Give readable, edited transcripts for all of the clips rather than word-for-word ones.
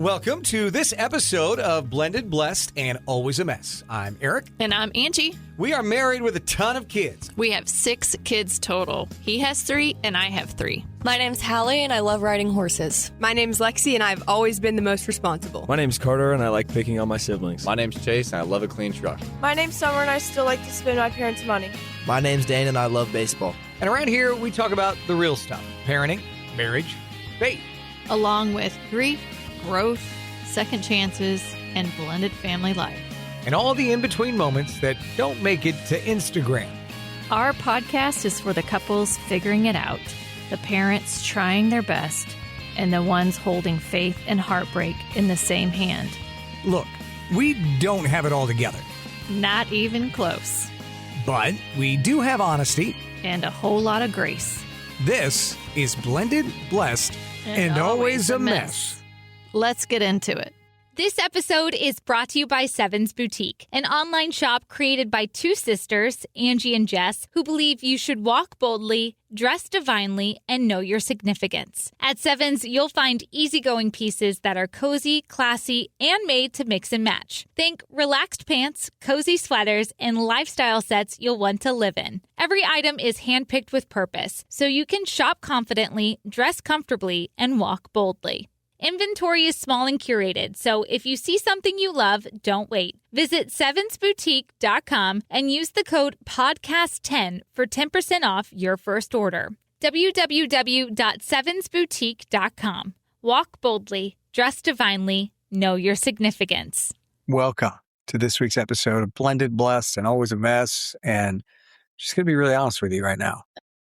Welcome to this episode of Blended, Blessed, and Always a Mess. I'm Aric. And I'm Angie. We are married with a ton of kids. We have 6 kids total. He has 3 and I have 3. My name's Hallie and I love riding horses. My name's Lexi and I've always been the most responsible. My name's Carter and I like picking on my siblings. My name's Chase and I love a clean truck. My name's Summer and I still like to spend my parents' money. My name's Dane and I love baseball. And around here, we talk about the real stuff. Parenting, marriage, faith. Along with grief, growth, second chances, and blended family life. And all the in-between moments that don't make it to Instagram. Our podcast is for the couples figuring it out, the parents trying their best, and the ones holding faith and heartbreak in the same hand. Look, we don't have it all together. Not even close. But we do have honesty. And a whole lot of grace. This is Blended, Blessed, and Always a Mess. Let's get into it. This episode is brought to you by Sevens Boutique, an online shop created by 2 sisters, Angie and Jess, who believe you should walk boldly, dress divinely, and know your significance. At Sevens, you'll find easygoing pieces that are cozy, classy, and made to mix and match. Think relaxed pants, cozy sweaters, and lifestyle sets you'll want to live in. Every item is handpicked with purpose, so you can shop confidently, dress comfortably, and walk boldly. Inventory is small and curated, so if you see something you love, don't wait. Visit sevensboutique.com and use the code PODCAST10 for 10% off your first order. www.sevensboutique.com. Walk boldly, dress divinely, know your significance. Welcome to this week's episode of Blended, Blessed, and Always a Mess. And just going to be really honest with you right now.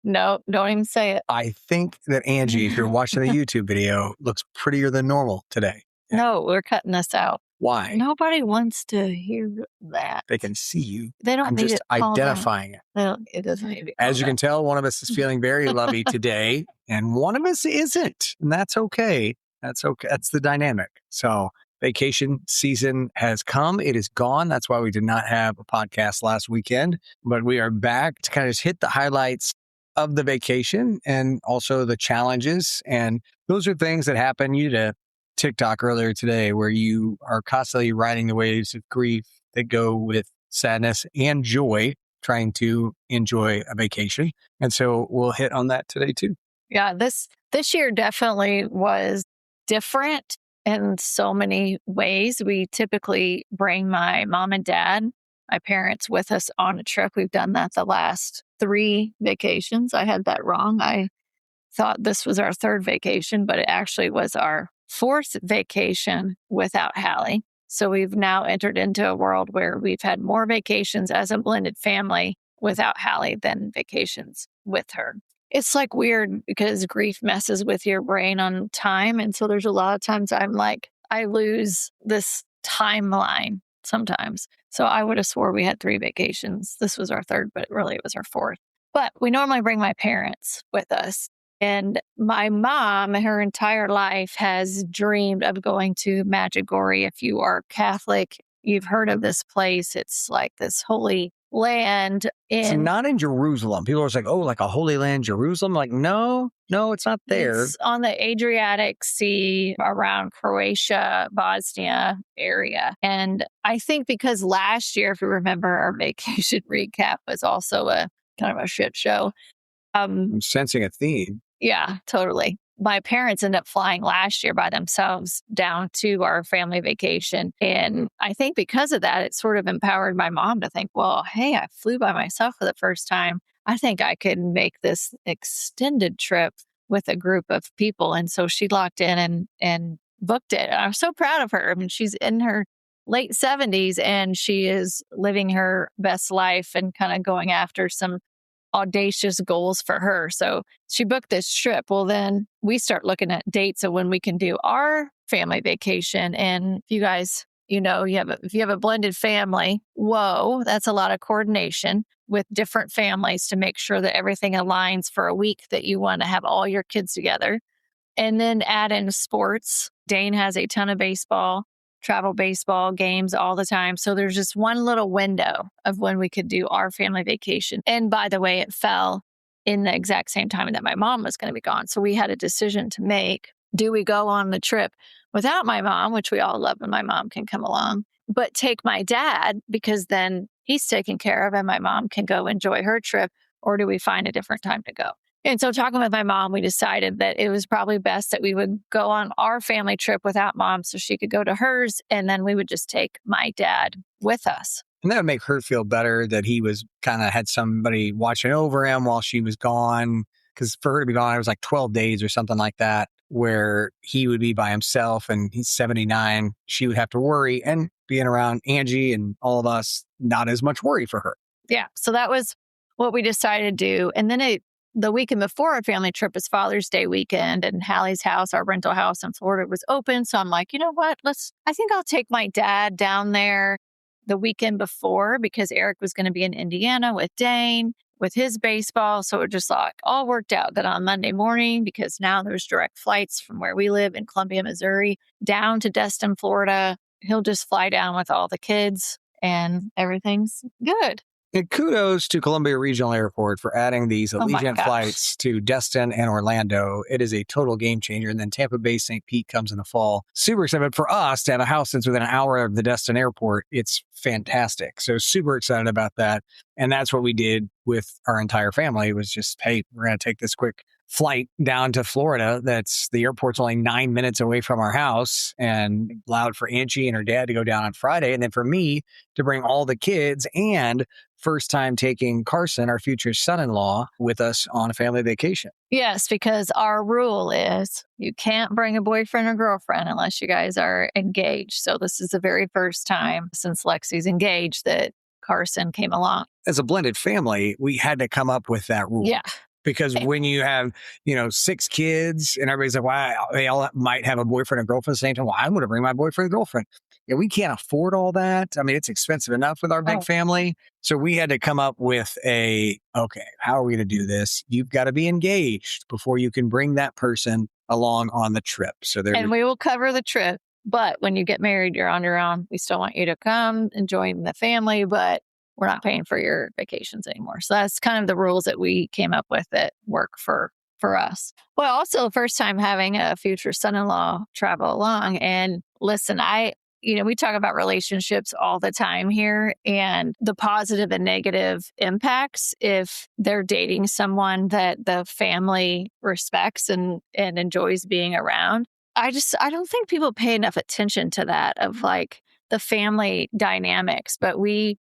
No, don't even say it. I think that Angie, if you're watching the YouTube video, looks prettier than normal today. No, we're cutting this out. Why? Nobody wants to hear that. They can see you. They don't I'm need just it called identifying it. out. No, it doesn't need to be As you called can tell, one of us is feeling very lovey today, and one of us isn't. And that's okay. That's okay. That's the dynamic. So vacation season has come. It is gone. That's why we did not have a podcast last weekend. But we are back to kind of just hit the highlights of the vacation and also the challenges. And those are things that happen. You did a TikTok earlier today where you are constantly riding the waves of grief that go with sadness and joy, trying to enjoy a vacation. And so we'll hit on that today too. Yeah, this year definitely was different in so many ways. We typically bring my mom and dad, my parents, with us on a trip. We've done that the last 3 vacations. I had that wrong. I thought this was our 3rd vacation, but it actually was our 4th vacation without Hallie. So we've now entered into a world where we've had more vacations as a blended family without Hallie than vacations with her. It's like weird because grief messes with your brain on time. And so there's a lot of times I'm like, I lose this timeline sometimes. So I would have swore we had 3 vacations. This was our 3rd, but really it was our 4th. But we normally bring my parents with us. And my mom, her entire life, has dreamed of going to Medjugorje. If you are Catholic, you've heard of this place. It's like this holy land. It's not in Jerusalem. People are like, oh, like a holy land, Jerusalem. Like, no, it's not there. It's on the Adriatic Sea around Croatia, Bosnia area. And I think because last year, if you remember, our vacation recap was also a kind of a shit show. I'm sensing a theme. Yeah, totally. My parents ended up flying last year by themselves down to our family vacation. And I think because of that, it sort of empowered my mom to think, well, hey, I flew by myself for the first time. I think I could make this extended trip with a group of people. And so she locked in and booked it. And I'm so proud of her. I mean, she's in her late 70s and she is living her best life and kind of going after some audacious goals for her. So she booked this trip. Well, then we start looking at dates of when we can do our family vacation. And if you guys, if you have a blended family, whoa, that's a lot of coordination with different families to make sure that everything aligns for a week that you want to have all your kids together. And then add in sports. Dane has a ton of travel baseball games all the time. So there's just one little window of when we could do our family vacation. And by the way, it fell in the exact same time that my mom was going to be gone. So we had a decision to make. Do we go on the trip without my mom, which we all love when my mom can come along, but take my dad because then he's taken care of and my mom can go enjoy her trip? Or do we find a different time to go? And so talking with my mom, we decided that it was probably best that we would go on our family trip without mom so she could go to hers. And then we would just take my dad with us. And that would make her feel better that he was kind of had somebody watching over him while she was gone. Because for her to be gone, it was like 12 days or something like that, where he would be by himself and he's 79. She would have to worry, and being around Angie and all of us, not as much worry for her. Yeah. So that was what we decided to do. And then the weekend before our family trip was Father's Day weekend, and Hallie's house, our rental house in Florida, was open. So I'm like, you know what? I think I'll take my dad down there the weekend before because Aric was going to be in Indiana with Dane with his baseball. So it just like all worked out that on Monday morning, because now there's direct flights from where we live in Columbia, Missouri, down to Destin, Florida. He'll just fly down with all the kids and everything's good. And kudos to Columbia Regional Airport for adding these Allegiant flights to Destin and Orlando. It is a total game changer. And then Tampa Bay St. Pete comes in the fall. Super excited for us to have a house that's within an hour of the Destin airport. It's fantastic. So super excited about that. And that's what we did with our entire family, was just, hey, we're going to take this quick flight down to Florida. The airport's only 9 minutes away from our house, and allowed for Angie and her dad to go down on Friday. And then for me to bring all the kids, and first time taking Carson, our future son-in-law, with us on a family vacation. Yes, because our rule is you can't bring a boyfriend or girlfriend unless you guys are engaged. So this is the very first time since Lexi's engaged that Carson came along. As a blended family, we had to come up with that rule. Yeah. Because when you have, 6 kids and everybody's like, wow, they all might have a boyfriend and girlfriend at the same time. Well, I'm going to bring my boyfriend and girlfriend. Yeah, we can't afford all that. I mean, it's expensive enough with our big family. So we had to come up with okay, how are we going to do this? You've got to be engaged before you can bring that person along on the trip. And we will cover the trip. But when you get married, you're on your own. We still want you to come and join the family, but we're not paying for your vacations anymore. So that's kind of the rules that we came up with that work for us. Well, also the first time having a future son-in-law travel along. And listen, we talk about relationships all the time here, and the positive and negative impacts if they're dating someone that the family respects and enjoys being around. I don't think people pay enough attention to that, of like the family dynamics, but we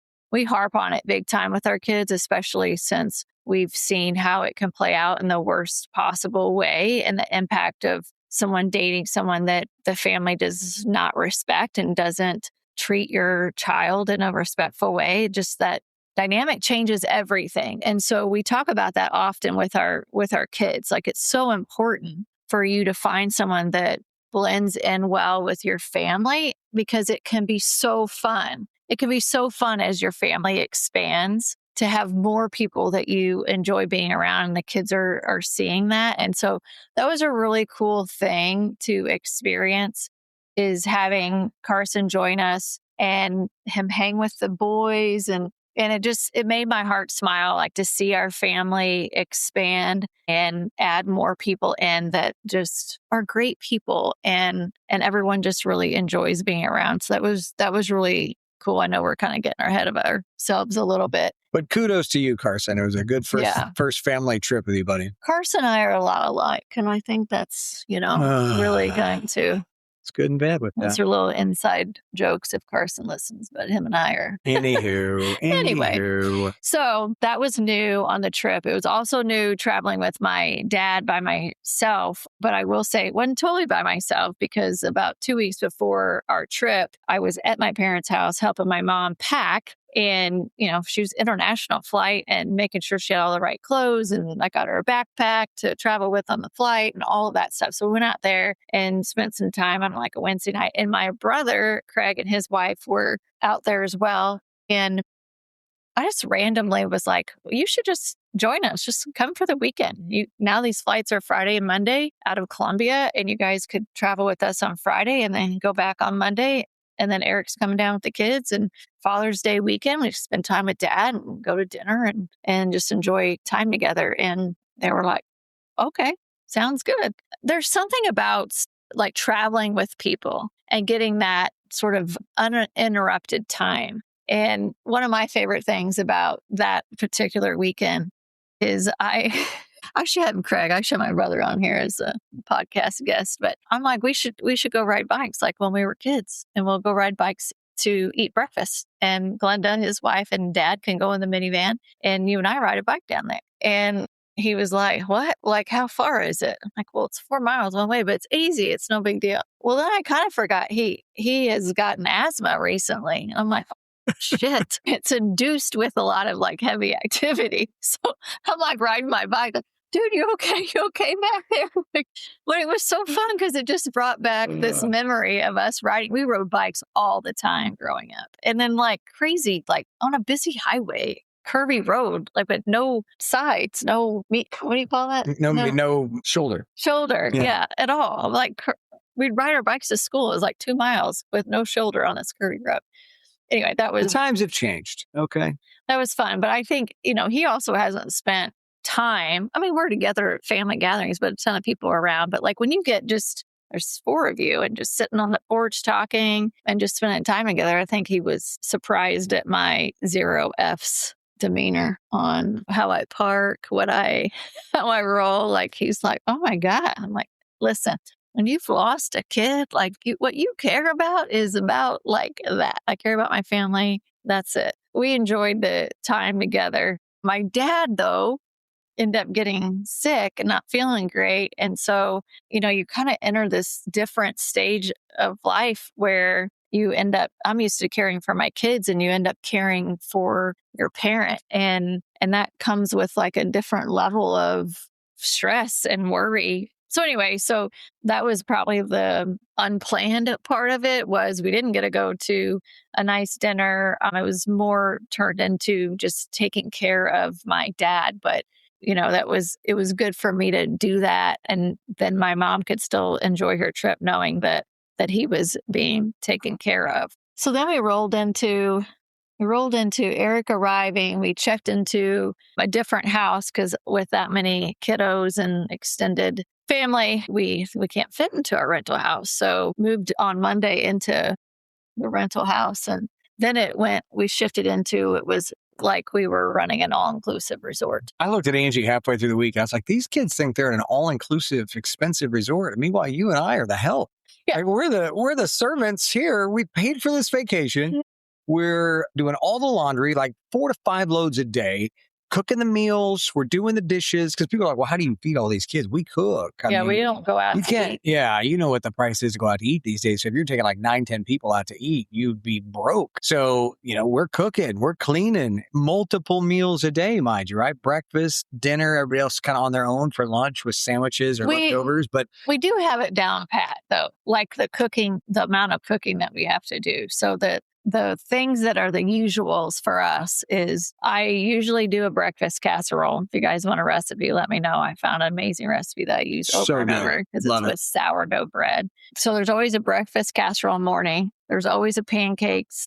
harp on it big time with our kids, especially since we've seen how it can play out in the worst possible way, and the impact of someone dating someone that the family does not respect and doesn't treat your child in a respectful way. Just that dynamic changes everything. And so we talk about that often with our kids. Like, it's so important for you to find someone that blends in well with your family, because it can be so fun. It can be so fun as your family expands to have more people that you enjoy being around, and the kids are seeing that. And so that was a really cool thing to experience, is having Carson join us and him hang with the boys. And it made my heart smile, like to see our family expand and add more people in that just are great people, and everyone just really enjoys being around. So that was really cool. I know we're kind of getting ahead of ourselves a little bit. But kudos to you, Carson. It was a good first family trip with you, buddy. Carson and I are a lot alike, and I think that's, really going to... It's good and bad with that. Those are little inside jokes if Carson listens, but him and I are... Anywho. So that was new on the trip. It was also new traveling with my dad by myself, but I will say it wasn't totally by myself, because about 2 weeks before our trip, I was at my parents' house helping my mom pack. And, she was international flight and making sure she had all the right clothes. And I got her a backpack to travel with on the flight and all of that stuff. So we went out there and spent some time on like a Wednesday night. And my brother, Craig, and his wife were out there as well. And I just randomly was like, you should just join us. Just come for the weekend. Now these flights are Friday and Monday out of Columbia, and you guys could travel with us on Friday and then go back on Monday. And then Eric's coming down with the kids, and Father's Day weekend, we spend time with Dad and go to dinner and just enjoy time together. And they were like, okay, sounds good. There's something about like traveling with people and getting that sort of uninterrupted time. And one of my favorite things about that particular weekend is I should have Craig. I should have my brother on here as a podcast guest, but I'm like, we should go ride bikes like when we were kids, and we'll go ride bikes to eat breakfast. And Glenda, his wife, and Dad can go in the minivan, and you and I ride a bike down there. And he was like, what? Like, how far is it? I'm like, well, it's 4 miles one way, but it's easy. It's no big deal. Well, then I kind of forgot he has gotten asthma recently. And I'm like, oh, shit, it's induced with a lot of like heavy activity. So I'm like riding my bike. Like, dude, you okay? You okay back there? Like, well, it was so fun because it just brought back this memory of us riding. We rode bikes all the time growing up. And then like crazy, like on a busy highway, curvy road, like with no sides, no meat. What do you call that? No shoulder. Shoulder, yeah, at all. Like we'd ride our bikes to school. It was like 2 miles with no shoulder on this curvy road. Anyway, that was... The times have changed. Okay. That was fun. But I think, he also hasn't spent time. I mean, we're together at family gatherings, but a ton of people are around. But like when you get there's 4 of you and just sitting on the porch talking and just spending time together, I think he was surprised at my 0 F's demeanor on how I park, how I roll. Like he's like, oh my God. I'm like, listen, when you've lost a kid, like what you care about is about like that. I care about my family. That's it. We enjoyed the time together. My dad, though, ended up getting sick and not feeling great. And so, you kind of enter this different stage of life where you end up, I'm used to caring for my kids, and you end up caring for your parent. And that comes with like a different level of stress and worry. So anyway, that was probably the unplanned part of it, was we didn't get to go to a nice dinner. It was more turned into just taking care of my dad. But it was good for me to do that. And then my mom could still enjoy her trip knowing that he was being taken care of. So then we rolled into Aric arriving. We checked into a different house because with that many kiddos and extended family, we can't fit into our rental house. So moved on Monday into the rental house. And then we shifted into, it was like we were running an all-inclusive resort. I looked at Angie halfway through the week. I was like, these kids think they're in an all-inclusive, expensive resort. Meanwhile, you and I are the help. Yeah. Like, we're the servants here. We paid for this vacation. Mm-hmm. We're doing all the laundry, like 4 to 5 loads a day, cooking the meals. We're doing the dishes. Because people are like, well, how do you feed all these kids? We cook. I mean, we don't go out to eat. Yeah, you know what the price is to go out to eat these days. So if you're taking like 9, 10 people out to eat, you'd be broke. So, we're cooking, we're cleaning multiple meals a day, mind you, right? Breakfast, dinner, everybody else kind of on their own for lunch with sandwiches or leftovers. But we do have it down pat, though, like the cooking, the amount of cooking that we have to do. So that the things that are the usuals for us is I usually do a breakfast casserole. If you guys want a recipe, let me know. I found an amazing recipe that I use over and over because it's with sourdough bread. So there's always a breakfast casserole morning. There's always a pancakes,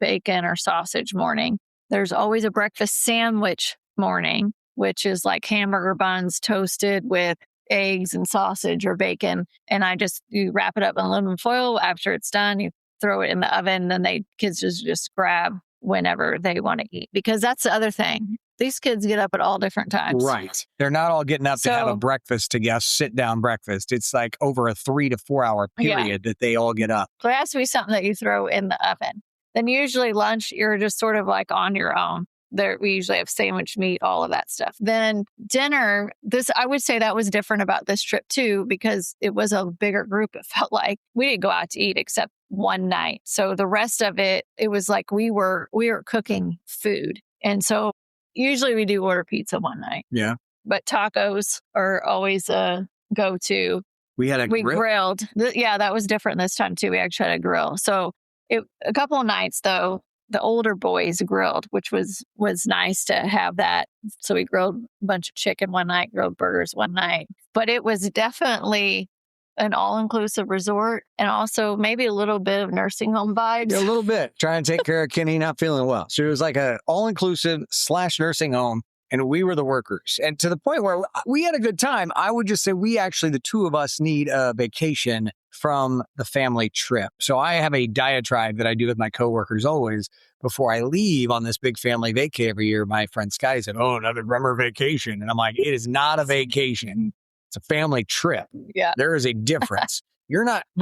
bacon, or sausage morning. There's always a breakfast sandwich morning, which is like hamburger buns toasted with eggs and sausage or bacon. And you wrap it up in aluminum foil. After it's done, you throw it in the oven, and kids just grab whenever they want to eat. Because that's the other thing. These kids get up at all different times. Right. They're not all getting up to have a breakfast together, sit down breakfast. It's like over a 3 to 4 hour period that they all get up. So it has to be something that you throw in the oven. Then usually lunch, you're just sort of like on your own. We usually have sandwich meat, all of that stuff. Then dinner, I would say that was different about this trip too, because it was a bigger group. It felt like we didn't go out to eat except one night. So the rest of it was like we were cooking food. And so usually we do order pizza one night. Yeah. But tacos are always a go-to. We grilled. Yeah, that was different this time too. We actually had a grill. So a couple of nights though, the older boys grilled, which was nice to have that. So we grilled a bunch of chicken one night, grilled burgers one night. But it was definitely an all-inclusive resort, and also maybe a little bit of nursing home vibes. Yeah, a little bit. Trying to take care of Kenny not feeling well. So it was like a all-inclusive / nursing home. and we were the workers. And to the point where we had a good time, I would just say the two of us need a vacation from the family trip. So I have a diatribe that I do with my coworkers always before I leave on this big family vacay every year. My friend Scotty said, "Oh, another Bremer vacation." And I'm like, it is not a vacation. It's a family trip. Yeah. There is a difference. We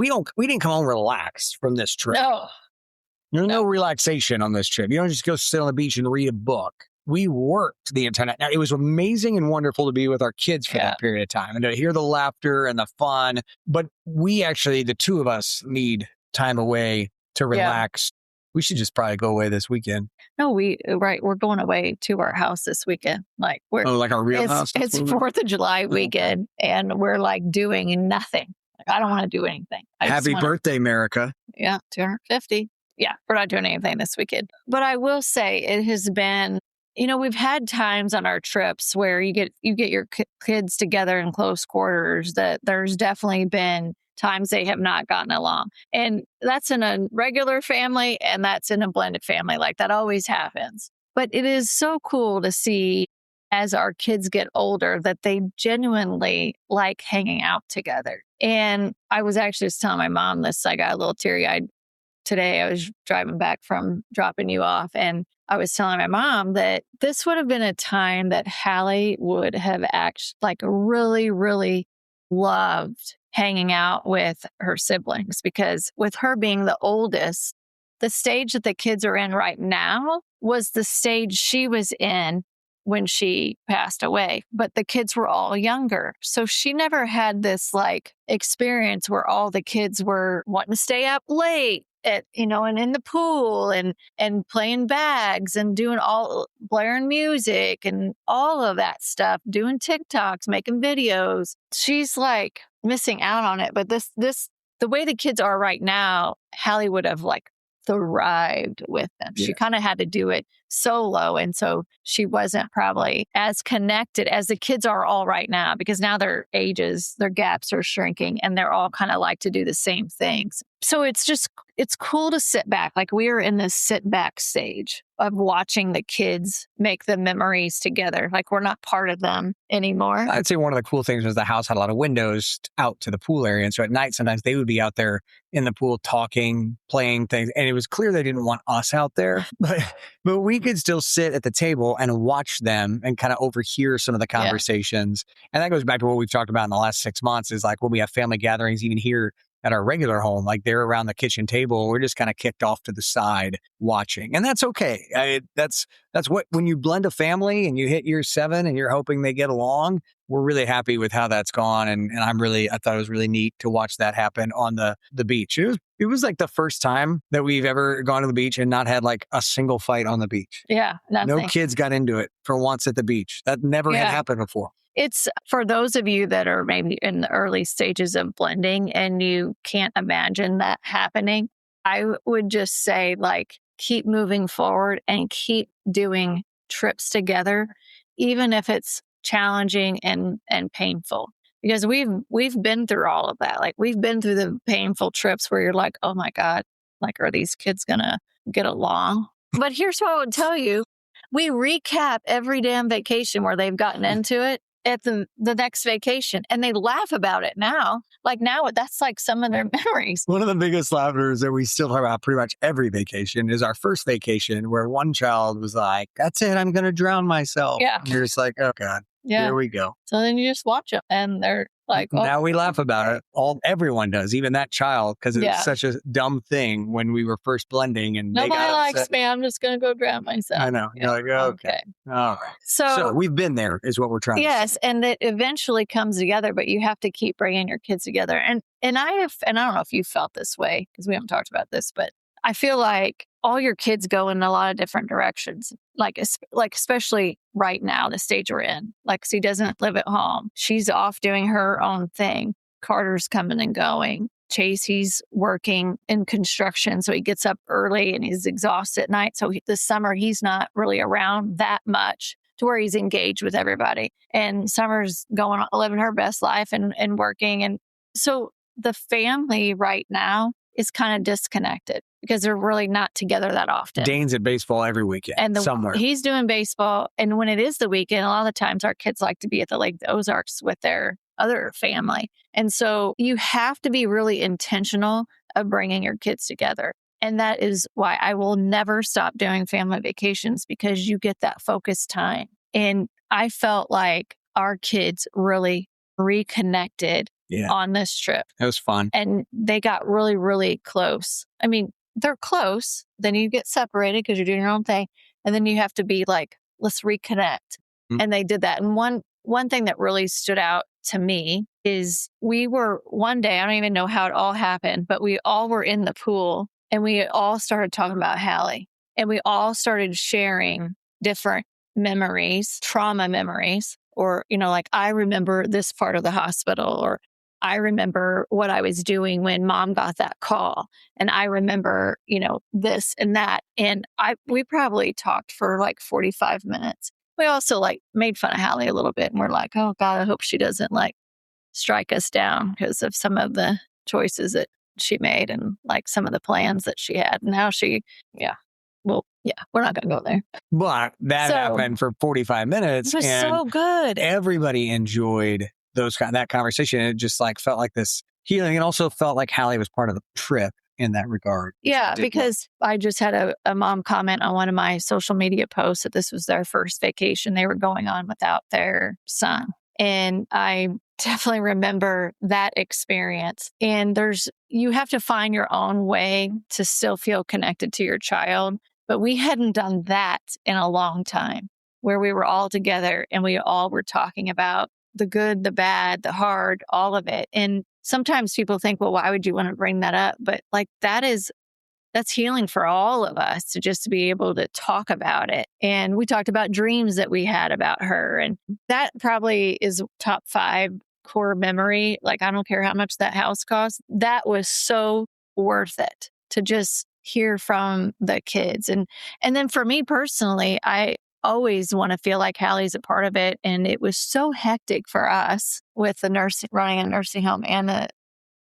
didn't come home relaxed from this trip. No. There's no relaxation on this trip. You don't just go sit on the beach and read a book. We worked the entire night. Now, it was amazing and wonderful to be with our kids for that period of time and to hear the laughter and the fun. But we actually, the two of us, need time away to relax. We should just probably go away this weekend. No, we're going away to our house this weekend. Like like our real house? It's 4th of July weekend, and we're like doing nothing. Like, I don't want to do anything. Happy birthday, America. Yeah, 250. Yeah, we're not doing anything this weekend. But I will say it has been, we've had times on our trips where you get your kids together in close quarters that there's definitely been times they have not gotten along. And that's in a regular family and that's in a blended family. Like that always happens. But it is so cool to see as our kids get older that they genuinely like hanging out together. And I was actually just telling my mom this. I got a little teary-eyed today. I was driving back from dropping you off, and I was telling my mom that this would have been a time that Hallie would have really, really loved hanging out with her siblings, because with her being the oldest, the stage that the kids are in right now was the stage she was in when she passed away, but the kids were all younger. So she never had this experience where all the kids were wanting to stay up late and in the pool and playing bags and doing blaring music and all of that stuff, doing TikToks, making videos. She's missing out on it. But the way the kids are right now, Hallie would have thrived with them. Yeah. She kind of had to do it solo. And so she wasn't probably as connected as the kids are all right now, because now their gaps are shrinking and they're all kind of like to do the same things. So it's cool to sit back. We are in this sit back stage of watching the kids make the memories together. We're not part of them anymore. I'd say one of the cool things was the house had a lot of windows out to the pool area. And so at night, sometimes they would be out there in the pool talking, playing things. And it was clear they didn't want us out there, but we could still sit at the table and watch them and kind of overhear some of the conversations. Yeah. And that goes back to what we've talked about in the last 6 months is when we have family gatherings, even here at our regular home, they're around the kitchen table. We're just kind of kicked off to the side watching. And that's okay. That's what, when you blend a family and you hit year 7 and you're hoping they get along, we're really happy with how that's gone. And I thought it was really neat to watch that happen on the beach. It was the first time that we've ever gone to the beach and not had a single fight on the beach. Yeah. Nothing. No kids got into it for once at the beach. That never had happened before. It's for those of you that are maybe in the early stages of blending and you can't imagine that happening. I would just say keep moving forward and keep doing trips together, even if it's challenging and painful, because we've been through all of that. We've been through the painful trips where you're oh my God, are these kids gonna get along? But here's what I would tell you. We recap every damn vacation where they've gotten into it at the next vacation, and they laugh about it now. Now that's some of their memories. One of the biggest laughers that we still talk about pretty much every vacation is our first vacation, where one child was "That's it, I'm going to drown myself." Yeah. And you're just "Oh God, here we go." So then you just watch them and they're now we laugh about it. Everyone does, even that child, because it's such a dumb thing when we were first blending and nobody likes me. I'm just going to go drown myself. I know. You're okay. All right. So we've been there is what we're trying to say. And it eventually comes together, but you have to keep bringing your kids together. And I don't know if you felt this way because we haven't talked about this, but I feel all your kids go in a lot of different directions. Especially right now, the stage we're in. Lexi doesn't live at home. She's off doing her own thing. Carter's coming and going. Chase, he's working in construction, so he gets up early and he's exhausted at night. So this summer, he's not really around that much to where he's engaged with everybody. And Summer's living her best life and working. And so the family right now is kind of disconnected because they're really not together that often. Dane's at baseball every weekend And somewhere. He's doing baseball. And when it is the weekend, a lot of the times our kids like to be at the Lake Ozarks with their other family. And so you have to be really intentional of bringing your kids together. And that is why I will never stop doing family vacations, because you get that focused time. And I felt like our kids really reconnected on this trip. It was fun. And they got really, really close. I mean, they're close. Then you get separated because you're doing your own thing. And then you have to be like, let's reconnect. Mm-hmm. And they did that. And one thing that really stood out to me is we were one day, I don't even know how it all happened, but we all were in the pool and we all started talking about Hallie. And we all started sharing different memories, trauma memories, or, like, I remember this part of the hospital, or I remember what I was doing when mom got that call. And I remember, this and that. And we probably talked for like 45 minutes. We also like made fun of Hallie a little bit. And we're like, oh God, I hope she doesn't like strike us down because of some of the choices that she made and like some of the plans that she had. And now we're not going to go there. But that happened for 45 minutes. It was so good. Everybody enjoyed that conversation. It just like felt like this healing. It also felt like Hallie was part of the trip in that regard. Yeah, because I just had a mom comment on one of my social media posts that this was their first vacation they were going on without their son. And I definitely remember that experience. And you have to find your own way to still feel connected to your child. But we hadn't done that in a long time, where we were all together and we all were talking about the good, the bad, the hard, all of it. And sometimes people think, well, why would you want to bring that up? But like that's healing for all of us to just be able to talk about it. And we talked about dreams that we had about her. And that probably is top 5 core memory. Like, I don't care how much that house costs. That was so worth it to just hear from the kids. And then for me personally, I always want to feel like Hallie's a part of it. And it was so hectic for us with running a nursing home and the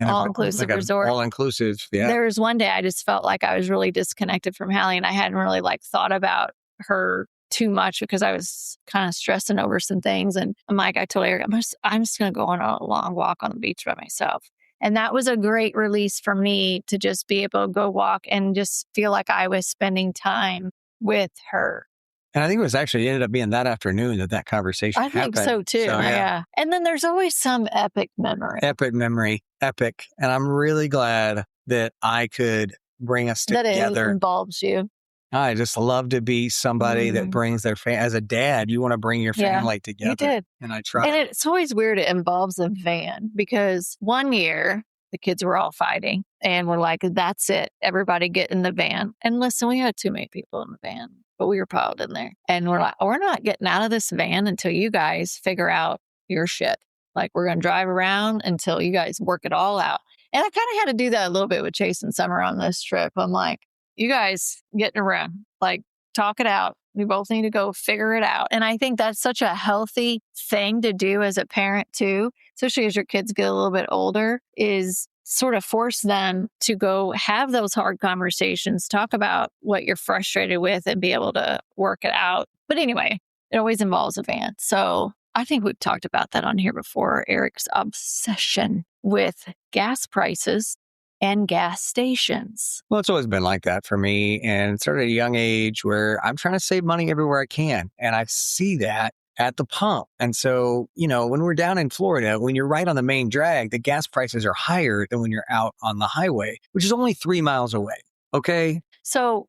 all-inclusive resort. All-inclusive, yeah. There was one day I just felt like I was really disconnected from Hallie, and I hadn't really like thought about her too much because I was kind of stressing over some things. And I'm like, I told Aric, I'm just going to go on a long walk on the beach by myself. And that was a great release for me to just be able to go walk and just feel like I was spending time with her. And I think it ended up being that afternoon that conversation happened. I think so too. So, yeah. And then there's always some epic memory. Epic. And I'm really glad that I could bring us together. That it involves you. I just love to be somebody that brings their family. As a dad, you want to bring your family together. You did. And I try. And it's always weird it involves a van, because one year the kids were all fighting and we're like, that's it. Everybody get in the van. And listen, we had too many people in the van, but we were piled in there. And we're like, we're not getting out of this van until you guys figure out your shit. Like, we're going to drive around until you guys work it all out. And I kind of had to do that a little bit with Chase and Summer on this trip. I'm like, you guys getting around, like, talk it out. We both need to go figure it out. And I think that's such a healthy thing to do as a parent too, especially as your kids get a little bit older, is sort of force them to go have those hard conversations, talk about what you're frustrated with and be able to work it out. But anyway, it always involves a van. So I think we've talked about that on here before, Aric's obsession with gas prices and gas stations. Well, it's always been like that for me. And it started at a young age where I'm trying to save money everywhere I can. And I see that at the pump. And so, when we're down in Florida, when you're right on the main drag, the gas prices are higher than when you're out on the highway, which is only 3 miles away. Okay. So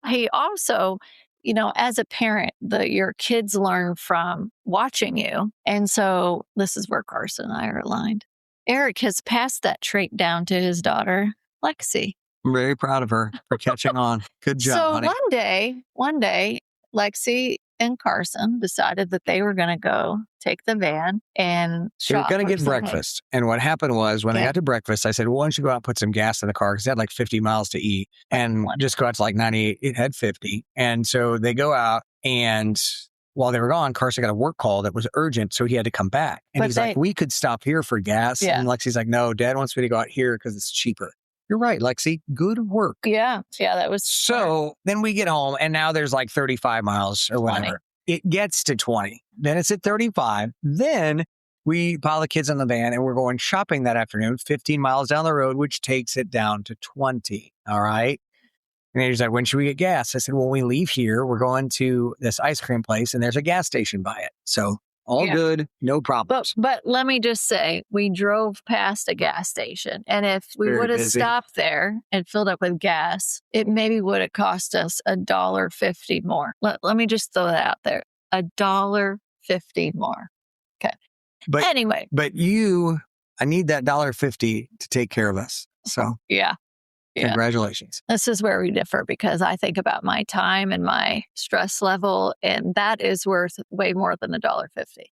he also, as a parent, your kids learn from watching you. And so this is where Carson and I are aligned. Aric has passed that trait down to his daughter, Lexi. I'm very proud of her for catching on. Good job, so honey. One day, Lexi and Carson decided that they were going to go take the van and shop. They were going to get breakfast. And what happened was when they got to breakfast, I said, well, why don't you go out and put some gas in the car? Because they had like 50 miles to eat, and just go out to like 98. It had 50. And so they go out, and while they were gone, Carson got a work call that was urgent, so he had to come back. And he's like, we could stop here for gas. Yeah. And Lexi's like, no, Dad wants me to go out here because it's cheaper. You're right, Lexi. Good work. Yeah. Yeah. That was So then we get home and now there's like 35 miles or whatever. It gets to 20. Then it's at 35. Then we pile the kids in the van and we're going shopping that afternoon, 15 miles down the road, which takes it down to 20. All right. And he's like, when should we get gas? I said, well, when we leave here, we're going to this ice cream place and there's a gas station by it. So all good, no problems. But let me just say, we drove past a gas station. And if we would have stopped there and filled up with gas, it maybe would have cost us $1.50 more. Let me just throw that out there. $1.50 more. Okay. But anyway. But I need that $1.50 to take care of us. So yeah. Congratulations. This is where we differ because I think about my time and my stress level, and that is worth way more than $1.50.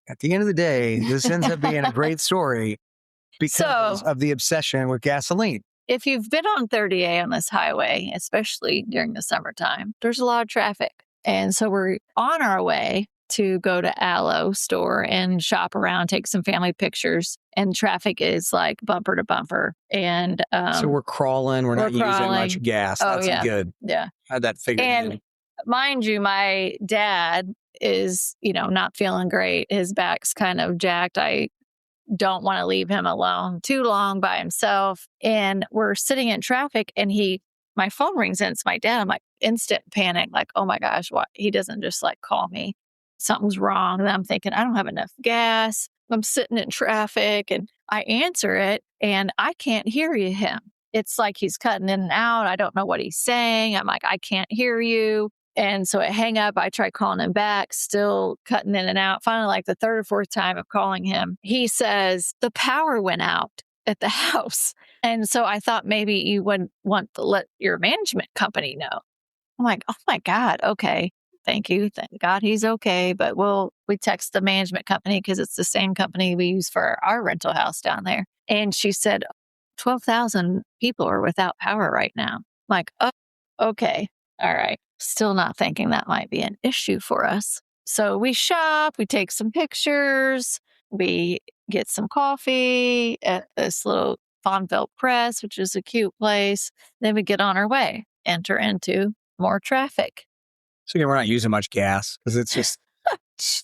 At the end of the day, this ends up being a great story because of the obsession with gasoline. If you've been on 30A on this highway, especially during the summertime, there's a lot of traffic. And so we're on our way to go to Aloe store and shop around, take some family pictures. And traffic is like bumper to bumper. And so we're crawling. We're not using much gas. That's good. Yeah. I had that figured and mind you, my dad is, not feeling great. His back's kind of jacked. I don't want to leave him alone too long by himself. And we're sitting in traffic and my phone rings and it's my dad. I'm like instant panic, like, oh my gosh, what? He doesn't just like call me. Something's wrong. And I'm thinking, I don't have enough gas. I'm sitting in traffic and I answer it and I can't hear him. It's like he's cutting in and out. I don't know what he's saying. I'm like, I can't hear you. And so I hang up. I try calling him back, still cutting in and out. Finally, like the third or fourth time of calling him, he says, the power went out at the house. And so I thought maybe you wouldn't want to let your management company know. I'm like, oh my God, okay. Thank you. Thank God he's okay. But we text the management company because it's the same company we use for our rental house down there. And she said, 12,000 people are without power right now. I'm like, oh, okay. All right. Still not thinking that might be an issue for us. So we shop, we take some pictures, we get some coffee at this little Fonville Press, which is a cute place. Then we get on our way, enter into more traffic. So again, we're not using much gas because it's just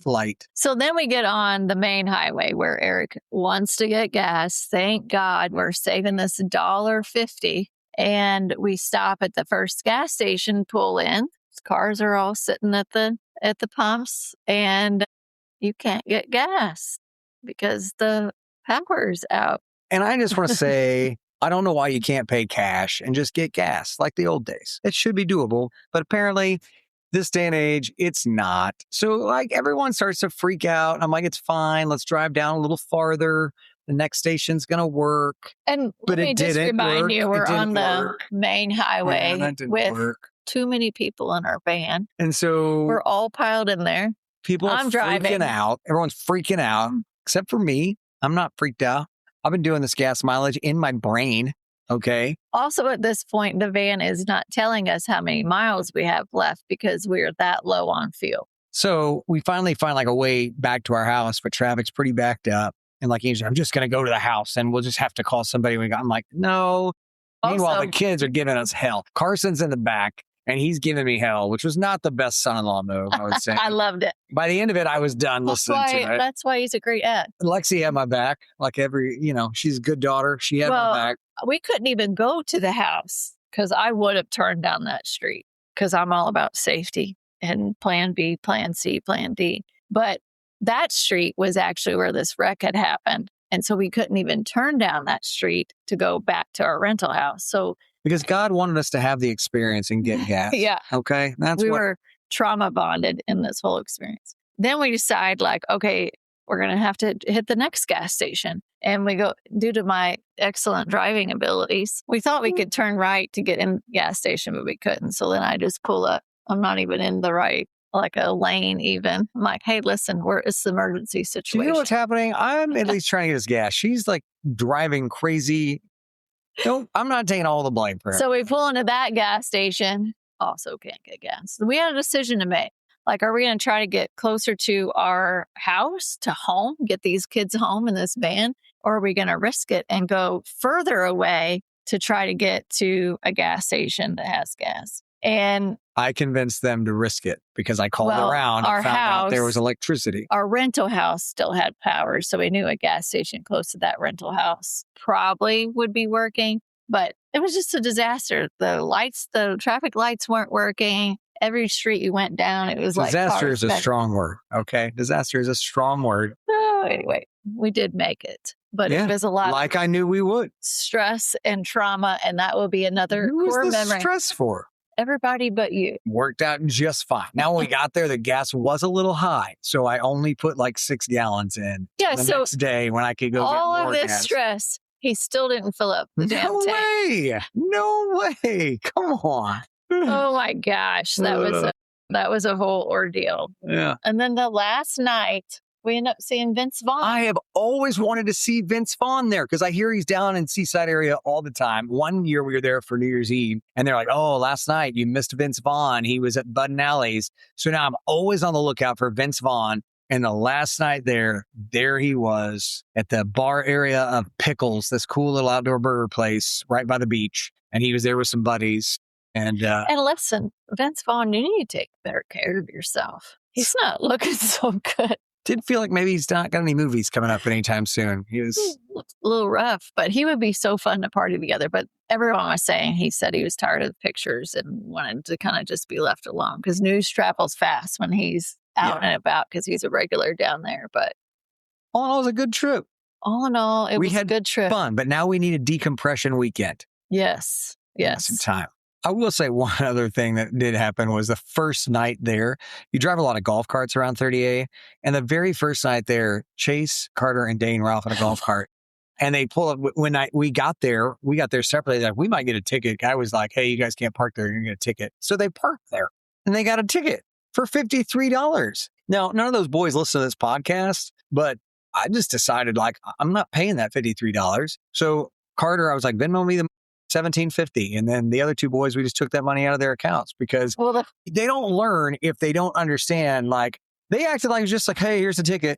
light. So then we get on the main highway where Aric wants to get gas. Thank God we're saving this $1.50. And we stop at the first gas station, pull in. Cars are all sitting at the pumps and you can't get gas because the power's out. And I just want to say, I don't know why you can't pay cash and just get gas like the old days. It should be doable, but apparently this day and age, it's not. So like everyone starts to freak out. I'm like, it's fine. Let's drive down a little farther. The next station's going to work. And but let me just remind you, we're on the main highway with too many people in our van. And so we're all piled in there. People are freaking out. Everyone's freaking out, except for me. I'm not freaked out. I've been doing this gas mileage in my brain. Okay. Also, at this point, the van is not telling us how many miles we have left because we're that low on fuel. So we finally find like a way back to our house, but traffic's pretty backed up. And like, I'm just going to go to the house and we'll just have to call somebody. I'm like, no. Meanwhile, the kids are giving us hell. Carson's in the back and he's giving me hell, which was not the best son-in-law move, I would say. I loved it. By the end of it, I was done listening to it. That's why he's a great ad. Lexi had my back. Like she's a good daughter. She had my back. We couldn't even go to the house because I would have turned down that street because I'm all about safety and plan B, plan C, plan D. But that street was actually where this wreck had happened. And so we couldn't even turn down that street to go back to our rental house. So because God wanted us to have the experience and get gas. Yeah. Okay. We were trauma bonded in this whole experience. Then we decide okay, we're going to have to hit the next gas station. And we go, due to my excellent driving abilities, we thought we could turn right to get in the gas station, but we couldn't. So then I just pull up. I'm not even in the right, like a lane even. I'm like, hey, listen, it's the emergency situation. Do you know what's happening? I'm at least trying to get us gas. She's like driving crazy. I'm not taking all the blame for her. So we pull into that gas station, also can't get gas. So we had a decision to make. Like, are we going to try to get closer to our house, to home, get these kids home in this van? Or are we going to risk it and go further away to try to get to a gas station that has gas. And I convinced them to risk it because I called around and found out there was electricity. Our rental house still had power. So we knew a gas station close to that rental house probably would be working. But it was just a disaster. The traffic lights weren't working. Every street you went down, it was disaster is a strong word. Okay. Disaster is a strong word. Oh, anyway, we did make it. But it was a lot like I knew we would. Stress and trauma. And that will be another Who core was the memory. stress for? Everybody but you. Worked out just fine. Now, when we got there, the gas was a little high. So I only put like 6 gallons in. Yeah, the so next day when I could go all get more of this gas. stress, he still didn't fill up the damn tank. No way. Come on. Oh my gosh. That was a whole ordeal. Yeah. And then the last night, we ended up seeing Vince Vaughn. I have always wanted to see Vince Vaughn there because I hear he's down in Seaside area all the time. One year we were there for New Year's Eve and they're like, oh, last night you missed Vince Vaughn. He was at Bud and Alley's. So now I'm always on the lookout for Vince Vaughn. And the last night there he was at the bar area of Pickles, this cool little outdoor burger place right by the beach. And he was there with some buddies. And listen, Vince Vaughn, you need to take better care of yourself. He's not looking so good. Did feel like maybe he's not got any movies coming up anytime soon. He was a little rough, but he would be so fun to party together. But everyone was saying he said he was tired of the pictures and wanted to kind of just be left alone because news travels fast when he's out and about because he's a regular down there. But all in all, it was a good trip. All in all, it was a good trip. Fun, but now we need a decompression weekend. Yes. Some time. I will say one other thing that did happen was the first night there, you drive a lot of golf carts around 30A. And the very first night there, Chase, Carter, and Dane were off in a golf cart. And they pull up when we got there separately. Like, we might get a ticket. Guy was like, hey, you guys can't park there. You're going to get a ticket. So they parked there and they got a ticket for $53. Now, none of those boys listen to this podcast, but I just decided like, I'm not paying that $53. So Carter, I was like, Venmo me the $17.50. And then the other two boys, we just took that money out of their accounts because they don't learn if they don't understand. Like, they acted like it was just like, hey, here's a ticket.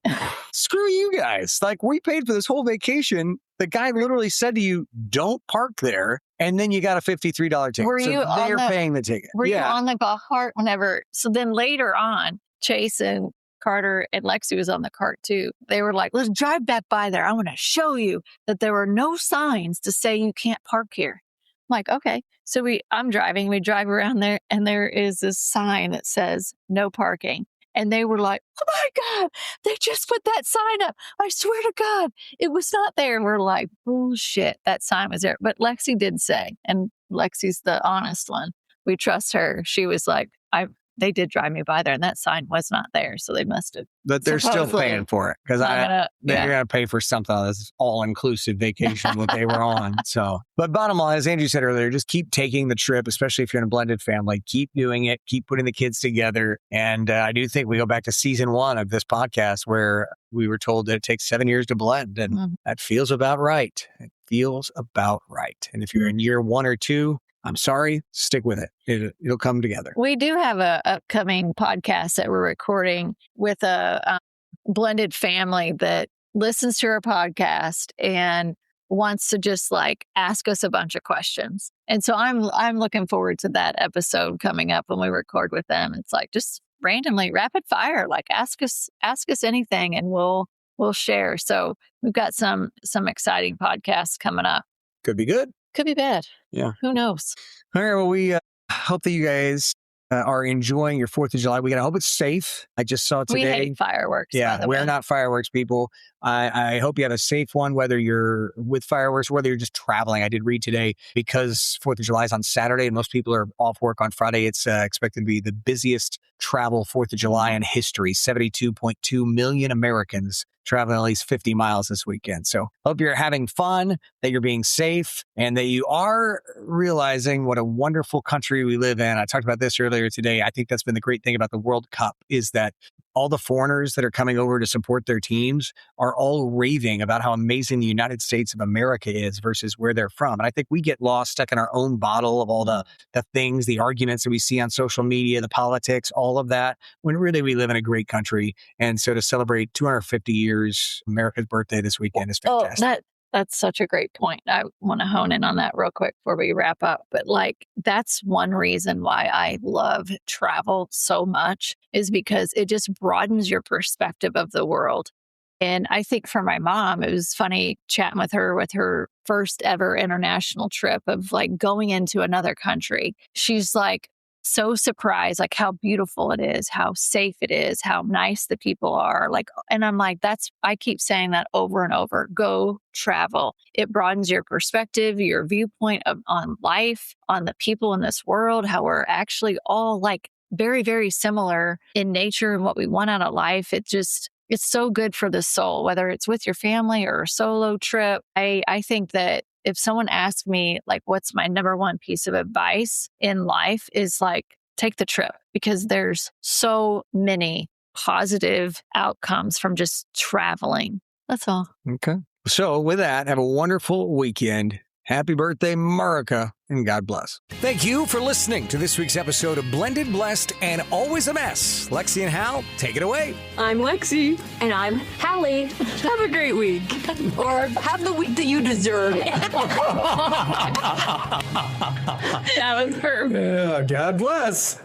Screw you guys. Like, we paid for this whole vacation. The guy literally said to you, don't park there. And then you got a $53 ticket. They're paying the ticket. Were you on the golf cart whenever? So then later on, Chase and Carter and Lexi was on the cart too. They were like, let's drive back by there. I want to show you that there were no signs to say you can't park here. I'm like, okay. So I'm driving. We drive around there and there is this sign that says no parking. And they were like, oh my God, they just put that sign up. I swear to God, it was not there. And we're like, bullshit, that sign was there. But Lexi did say, and Lexi's the honest one. We trust her. She was like, they did drive me by there and that sign was not there. So they must have. But they're still paying for it because they're going to pay for something that's all-inclusive vacation what they were on. So, but bottom line, as Andrew said earlier, just keep taking the trip, especially if you're in a blended family. Keep doing it. Keep putting the kids together. And I do think we go back to season 1 of this podcast where we were told that it takes 7 years to blend. And that feels about right. It feels about right. And if you're in year 1 or 2, I'm sorry, stick with it. It'll come together. We do have a upcoming podcast that we're recording with a blended family that listens to our podcast and wants to just like ask us a bunch of questions. And so I'm looking forward to that episode coming up when we record with them. It's like just randomly rapid fire, like ask us anything and we'll share. So we've got some exciting podcasts coming up. Could be good. Could be bad. Yeah. Who knows? All right. Well, we hope that you guys are enjoying your 4th of July weekend. I hope it's safe. I just saw today. We hate fireworks. Yeah, we're not fireworks people. I hope you have a safe one, whether you're with fireworks or whether you're just traveling. I did read today because 4th of July is on Saturday and most people are off work on Friday. It's expected to be the busiest travel 4th of July in history. 72.2 million Americans traveling at least 50 miles this weekend. So hope you're having fun, that you're being safe, and that you are realizing what a wonderful country we live in. I talked about this earlier today. I think that's been the great thing about the World Cup is that all the foreigners that are coming over to support their teams are all raving about how amazing the United States of America is versus where they're from. And I think we get lost, stuck in our own bottle of all the things, the arguments that we see on social media, the politics, all of that, when really we live in a great country. And so to celebrate 250 years, America's birthday this weekend is fantastic. That's such a great point. I want to hone in on that real quick before we wrap up. But like, that's one reason why I love travel so much, is because it just broadens your perspective of the world. And I think for my mom, it was funny chatting with her first ever international trip of like going into another country. She's like so surprised, like how beautiful it is, how safe it is, how nice the people are. Like, and I'm like, I keep saying that over and over. Go travel. It broadens your perspective, your viewpoint on life, on the people in this world, how we're actually all like very, very similar in nature and what we want out of life. It's so good for the soul, whether it's with your family or a solo trip. I think that if someone asked me, like, what's my number one piece of advice in life, is like, take the trip, because there's so many positive outcomes from just traveling. That's all. Okay. So with that, have a wonderful weekend. Happy birthday, America, and God bless. Thank you for listening to this week's episode of Blended, Blessed, and Always a Mess. Lexi and Hal, take it away. I'm Lexi. And I'm Hallie. Have a great week. Or have the week that you deserve. That was perfect. Yeah, God bless.